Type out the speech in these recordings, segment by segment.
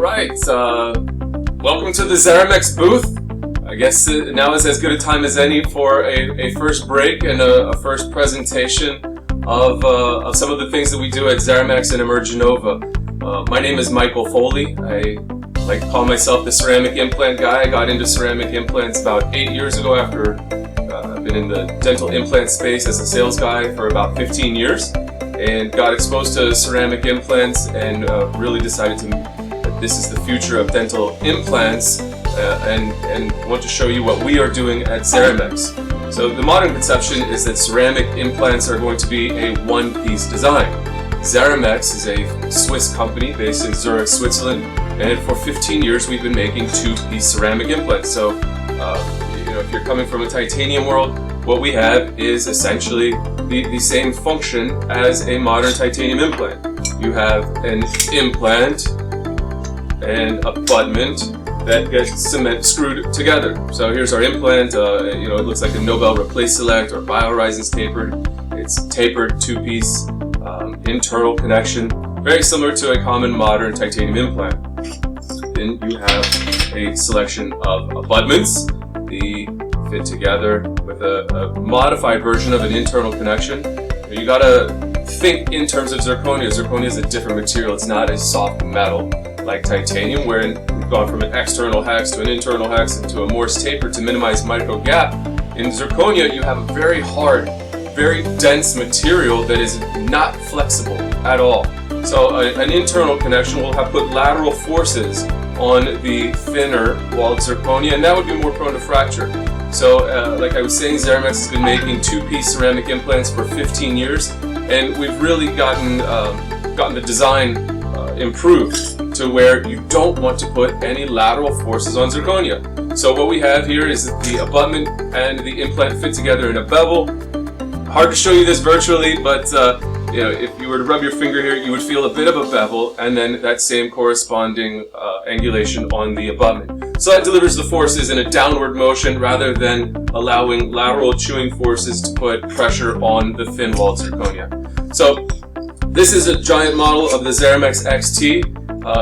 Alright, welcome to the Zeramex booth. I guess now is as good a time as any for a first break and a first presentation of some of the things that we do at Zeramex and Emergenova. My name is Michael Foley. I like to call myself the Ceramic Implant Guy. I got into ceramic implants about 8 years ago after I've been in the dental implant space as a sales guy for about 15 years and got exposed to ceramic implants and really decided that this is the future of dental implants and want to show you what we are doing at Zeramex. So the modern conception is that ceramic implants are going to be a one-piece design. Zeramex is a Swiss company based in Zurich, Switzerland, and for 15 years we've been making two-piece ceramic implants. So if you're coming from a titanium world, what we have is essentially the same function as a modern titanium implant. You have an implant and abutment that gets screwed together. So here's our implant. It looks like a Nobel Replace Select or BioHorizons tapered. It's tapered two-piece internal connection, very similar to a common modern titanium implant. Then you have a selection of abutments. They fit together with a modified version of an internal connection. You gotta think in terms of zirconia. Zirconia is a different material. It's not a soft metal like titanium, wherein we've gone from an external hex to an internal hex and to a Morse taper to minimize micro gap. In zirconia, you have a very hard, very dense material that is not flexible at all. So an internal connection will have put lateral forces on the thinner walled zirconia, and that would be more prone to fracture. So like I was saying, Zeramex has been making two-piece ceramic implants for 15 years, and we've really gotten the design improved to where you don't want to put any lateral forces on zirconia. So what we have here is the abutment and the implant fit together in a bevel. Hard to show you this virtually, but if you were to rub your finger here, you would feel a bit of a bevel, and then that same corresponding angulation on the abutment. So that delivers the forces in a downward motion rather than allowing lateral chewing forces to put pressure on the thin-walled zirconia. So this is a giant model of the Zeramex XT.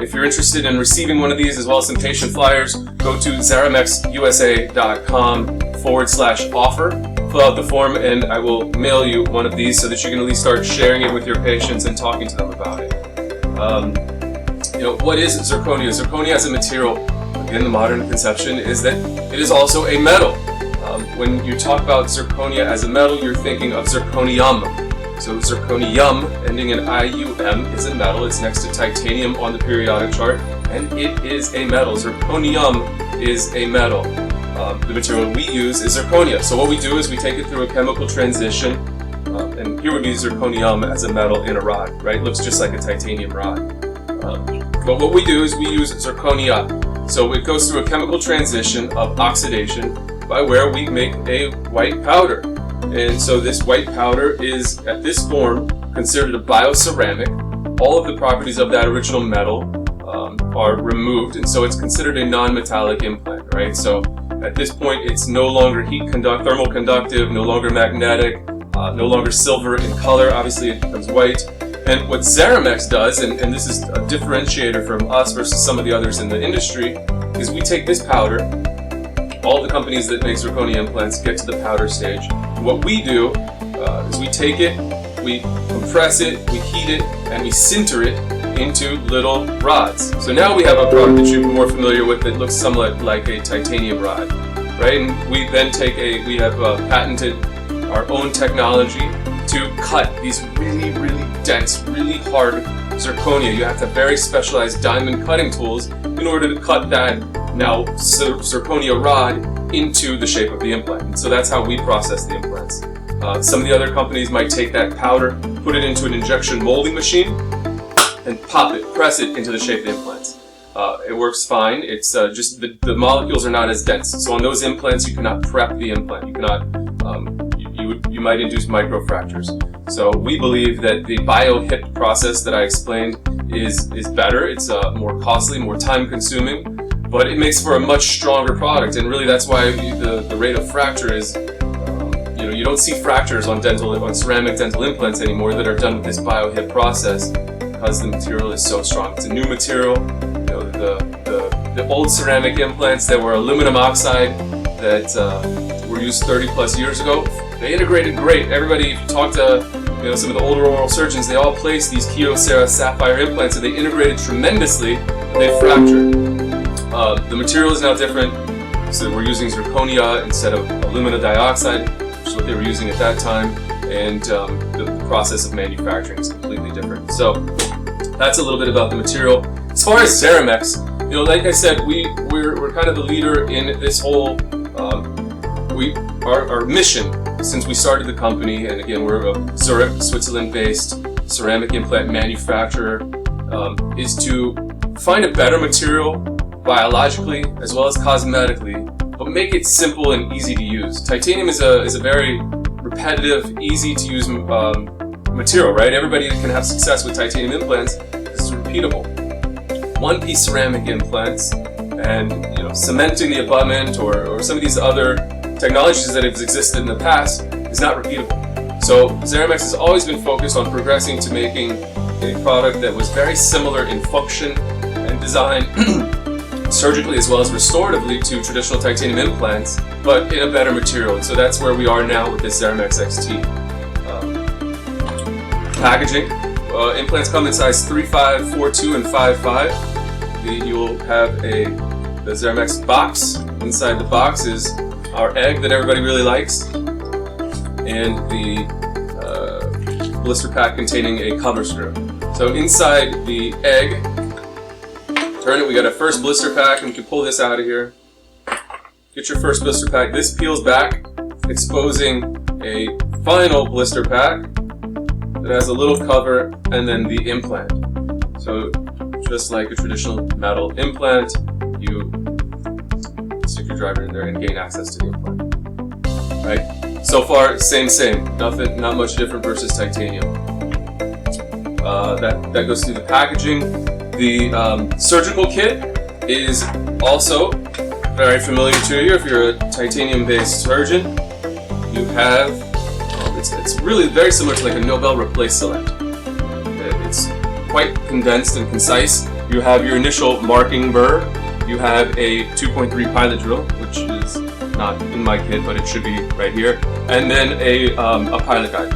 If you're interested in receiving one of these as well as some patient flyers, go to zeramexusa.com/offer. Fill out the form and I will mail you one of these so that you can at least start sharing it with your patients and talking to them about it. What is zirconia? Zirconia as a material, again, the modern conception is that it is also a metal. When you talk about zirconia as a metal, you're thinking of zirconium. So zirconium, ending in IUM, is a metal. It's next to titanium on the periodic chart, and it is a metal. Zirconium is a metal. The material we use is zirconia. So what we do is we take it through a chemical transition, and here would be zirconium as a metal in a rod, right? It looks just like a titanium rod. But what we do is we use zirconia. So it goes through a chemical transition of oxidation by where we make a white powder. And so this white powder is, at this form, considered a bioceramic. All of the properties of that original metal are removed, and so it's considered a non-metallic implant, right? So at this point, it's no longer thermal conductive, no longer magnetic, no longer silver in color. Obviously, it becomes white. And what Zeramex does, and this is a differentiator from us versus some of the others in the industry, is we take this powder. All the companies that make zirconia implants get to the powder stage. And what we do is we take it, we compress it, we heat it, and we sinter it into little rods. So now we have a product that you're more familiar with that looks somewhat like a titanium rod, right? And we then we have patented our own technology to cut these really, really dense, really hard zirconia. You have to have very specialized diamond cutting tools in order to cut that now zirconia rod into the shape of the implant. And so that's how we process the implants. Some of the other companies might take that powder, put it into an injection molding machine, and pop it, press it into the shape of the implants. It works fine. It's just the molecules are not as dense. So on those implants, you cannot prep the implant. You cannot. You might induce microfractures. So we believe that the bio-HIP process that I explained is better. It's more costly, more time-consuming, but it makes for a much stronger product. And really, that's why the rate of fracture is. You don't see fractures on ceramic dental implants anymore that are done with this bio-HIP process because the material is so strong. It's a new material. the old ceramic implants that were aluminum oxide that were used 30 plus years ago. They integrated great. Everybody, if you talk to some of the older oral surgeons, they all placed these Kyocera sapphire implants and they integrated tremendously. They fractured. The material is now different, so we're using zirconia instead of alumina dioxide, which is what they were using at that time, and the process of manufacturing is completely different. So that's a little bit about the material. As far as Zeramex, like I said, we're kind of the leader in this whole. Our mission since we started the company, and again we're a Zurich, Switzerland-based ceramic implant manufacturer, is to find a better material biologically as well as cosmetically, but make it simple and easy to use. Titanium is a very repetitive, easy to use material, right? Everybody can have success with titanium implants. It's repeatable. One-piece ceramic implants and cementing the abutment or some of these other technologies that have existed in the past is not repeatable. So Zeramex has always been focused on progressing to making a product that was very similar in function and design, surgically as well as restoratively, to traditional titanium implants, but in a better material. And so that's where we are now with this Zeramex XT. Packaging. Implants come in size 3.5, 4.2, and 5.5. You'll have the Zeramex box. Inside the box is our egg that everybody really likes, and the blister pack containing a cover screw. So inside the egg, turn it, we got a first blister pack, and you can pull this out of here. Get your first blister pack. This peels back, exposing a final blister pack that has a little cover and then the implant. So just like a traditional metal implant, you stick your driver in there and gain access to the implant. Right? So far, same. Nothing, not much different versus titanium. That goes through the packaging. The surgical kit is also very familiar to you if you're a titanium-based surgeon. You have, it's really very similar to like a Nobel Replace Select. It's quite condensed and concise. You have your initial marking burr. You have a 2.3 pilot drill, which is not in my kit, but it should be right here, and then a pilot guide.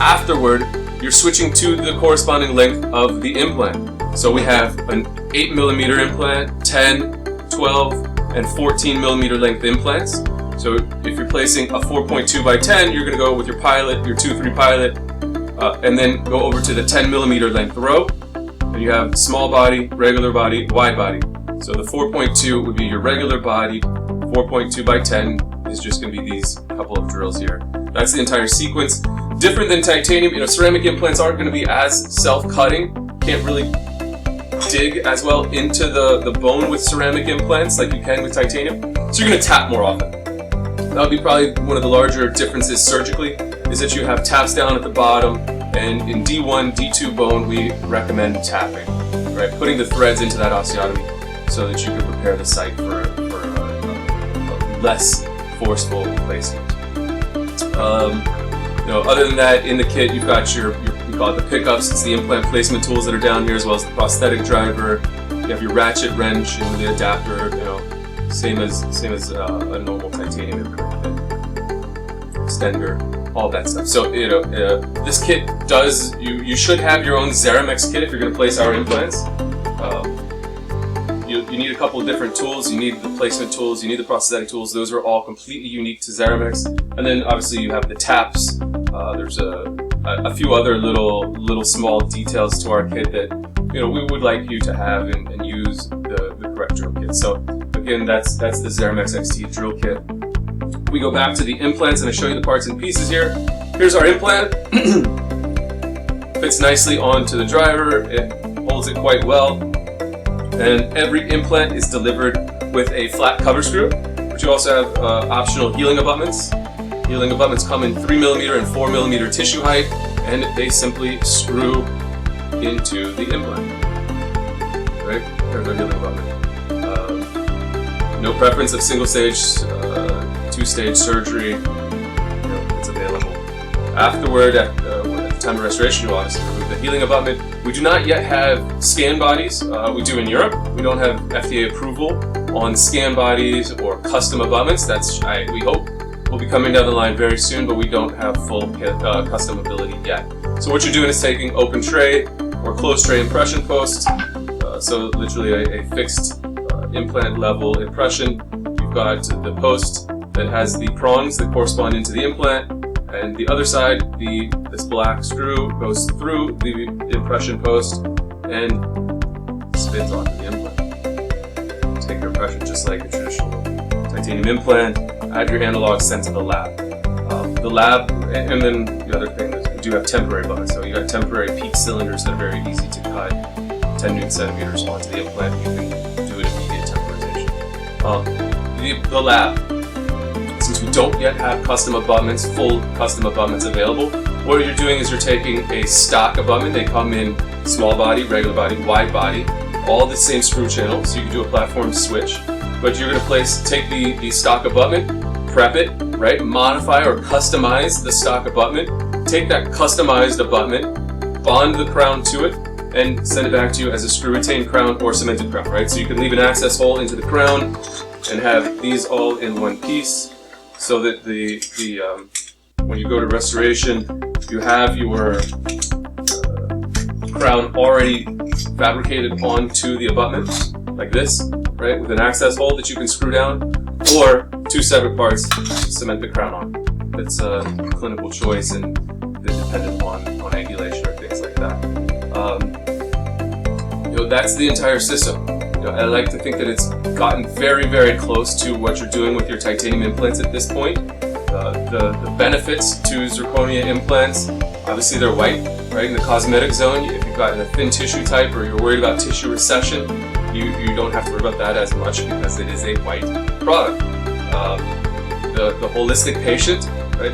Afterward, you're switching to the corresponding length of the implant. So we have an 8mm implant, 10, 12, and 14mm length implants. So if you're placing a 4.2 by 10, you're going to go with your pilot, your 2.3 pilot, and then go over to the 10mm length row. And you have small body, regular body, wide body. So the 4.2 would be your regular body, 4.2 by 10 is just going to be these couple of drills here. That's the entire sequence. Different than titanium, ceramic implants aren't going to be as self-cutting. Can't really dig as well into the bone with ceramic implants like you can with titanium. So you're going to tap more often. That would be probably one of the larger differences surgically, is that you have taps down at the bottom, and in D1, D2 bone, we recommend tapping, right? Putting the threads into that osteotomy so that you can prepare the site for a less forceful placement. Other than that, in the kit, you've got we call it the pickups. It's the implant placement tools that are down here, as well as the prosthetic driver. You have your ratchet wrench and the adapter. Same as a normal titanium implant kit. Extender, all that stuff. So this kit does. You should have your own Zeramex kit if you're going to place our implants. You need a couple of different tools. You need the placement tools. You need the prosthetic tools. Those are all completely unique to Zeramex. And then obviously you have the taps. There's a few other little small details to our kit that we would like you to have and use the correct drill kit. So again, that's the Zeramex XT drill kit. We go back to the implants and I show you the parts and pieces here. Here's our implant. Fits nicely onto the driver. It holds it quite well. And every implant is delivered with a flat cover screw, but you also have optional healing abutments. Healing abutments come in 3mm and 4mm tissue height, and they simply screw into the implant. Right? There's our healing abutment. No preference of single stage, two-stage surgery. It's available. Afterward, time of restoration, you obviously remove the healing abutment. We do not yet have scan bodies. We do in Europe. We don't have FDA approval on scan bodies or custom abutments. We hope will be coming down the line very soon, but we don't have full custom ability yet. So what you're doing is taking open tray or closed tray impression posts. So literally a fixed implant level impression. You've got the post that has the prongs that correspond into the implant, and the other side, this black screw goes through the impression post and spins onto the implant. Take your impression just like a traditional titanium implant, add your analog, send to the lab. And then the other thing is we do have temporary buttons. So you got temporary PEEK cylinders that are very easy to cut, 10 Newton centimeters onto the implant. You can do an immediate temporization. The lab. Since we don't yet have custom abutments, full custom abutments available, what you're doing is you're taking a stock abutment. They come in small body, regular body, wide body, all the same screw channel, so you can do a platform switch. But you're going to take the stock abutment, prep it, right? Modify or customize the stock abutment. Take that customized abutment, bond the crown to it, and send it back to you as a screw-retained crown or cemented crown, right? So you can leave an access hole into the crown and have these all in one piece, so that when you go to restoration, you have your crown already fabricated onto the abutment, like this, right? With an access hole that you can screw down, or two separate parts to cement the crown on. That's a clinical choice and dependent on angulation or things like that. That's the entire system. I like to think that it's gotten very, very close to what you're doing with your titanium implants at this point. The benefits to zirconia implants, obviously they're white, right? In the cosmetic zone, if you've got a thin tissue type or you're worried about tissue recession, you don't have to worry about that as much because it is a white product. The holistic patient, right?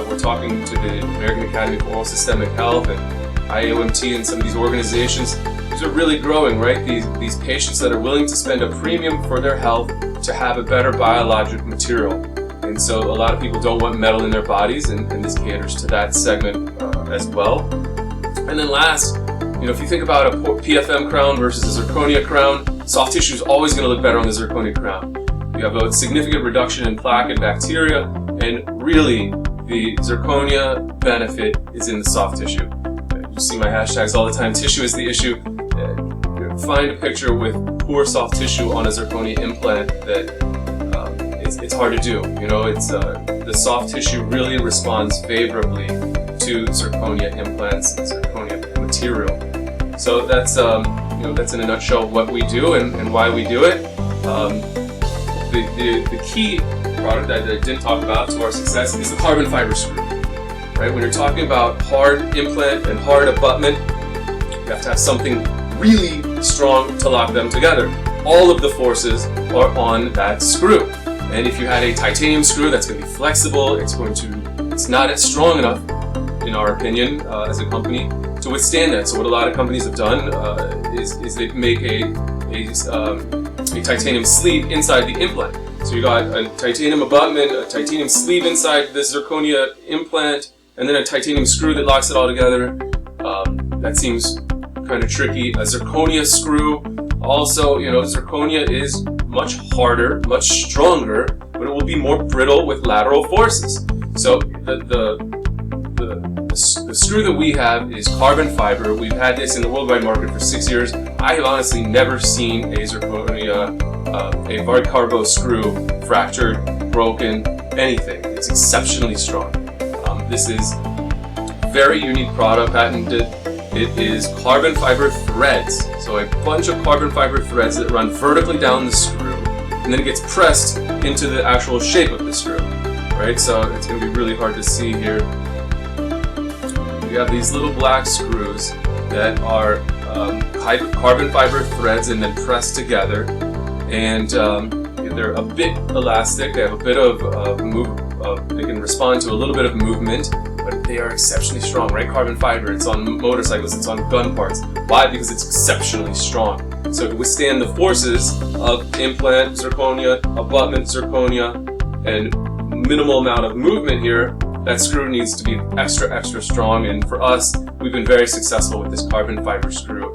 We're talking to the American Academy for Oral Systemic Health and AAOMT and some of these organizations. These are really growing, right? These patients that are willing to spend a premium for their health to have a better biologic material. And so a lot of people don't want metal in their bodies, and this caters to that segment as well. And then last, if you think about a PFM crown versus a zirconia crown, soft tissue is always going to look better on the zirconia crown. You have a significant reduction in plaque and bacteria, and really the zirconia benefit is in the soft tissue. You see my hashtags all the time, tissue is the issue. Find a picture with poor soft tissue on a zirconia implant that it's hard to do. The soft tissue really responds favorably to zirconia implants and zirconia material. So that's in a nutshell what we do and why we do it. The key product that I didn't talk about to our success is the carbon fiber screw. Right? When you're talking about hard implant and hard abutment, you have to have something really strong to lock them together. All of the forces are on that screw. And if you had a titanium screw that's going to be flexible, it's not as strong enough, in our opinion, as a company, to withstand that. So what a lot of companies have done is they make a titanium sleeve inside the implant. So you got a titanium abutment, a titanium sleeve inside this zirconia implant, and then a titanium screw that locks it all together. That seems kind of tricky. A zirconia screw, also, zirconia is much harder, much stronger, but it will be more brittle with lateral forces. So the screw that we have is carbon fiber. We've had this in the worldwide market for 6 years. I have honestly never seen a zirconia, a bicarbo screw fractured, broken, anything. It's exceptionally strong. This is a very unique product, patented. It is carbon fiber threads. So a bunch of carbon fiber threads that run vertically down the screw, and then it gets pressed into the actual shape of the screw, right? So it's going to be really hard to see here. We have these little black screws that are carbon fiber threads and then pressed together, and they're a bit elastic. They have a bit of they can respond to a little bit of movement, but they are exceptionally strong, right? Carbon fiber, it's on motorcycles, it's on gun parts. Why? Because it's exceptionally strong. So to withstand the forces of implant zirconia, abutment zirconia, and minimal amount of movement here, that screw needs to be extra strong. And for us, we've been very successful with this carbon fiber screw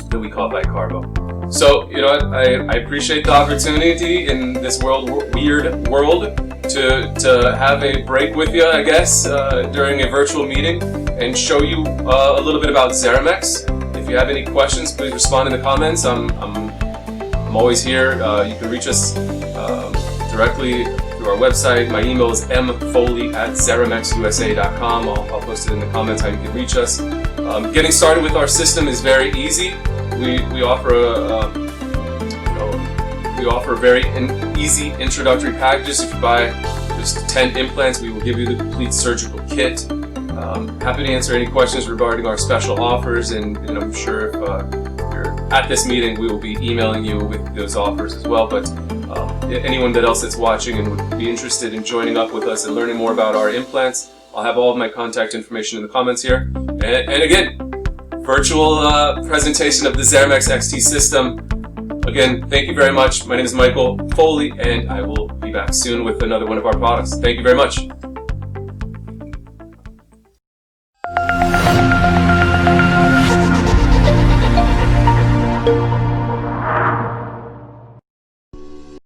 that we call bicarbo. So, you know, I appreciate the opportunity in this weird world to have a break with you, I guess, during a virtual meeting and show you a little bit about Zeramex. If you have any questions, please respond in the comments. I'm always here. You can reach us directly through our website. My email is mfoley@zeramexusa.com. I'll post it in the comments how you can reach us. Getting started with our system is very easy. We offer very easy introductory packages. If you buy just 10 implants, we will give you the complete surgical kit. Happy to answer any questions regarding our special offers, and I'm sure if you're at this meeting, we will be emailing you with those offers as well. But anyone else that's watching and would be interested in joining up with us and learning more about our implants, I'll have all of my contact information in the comments here. And again, virtual presentation of the Zeramex XT system. Again, thank you very much. My name is Michael Foley, and I will be back soon with another one of our products. Thank you very much.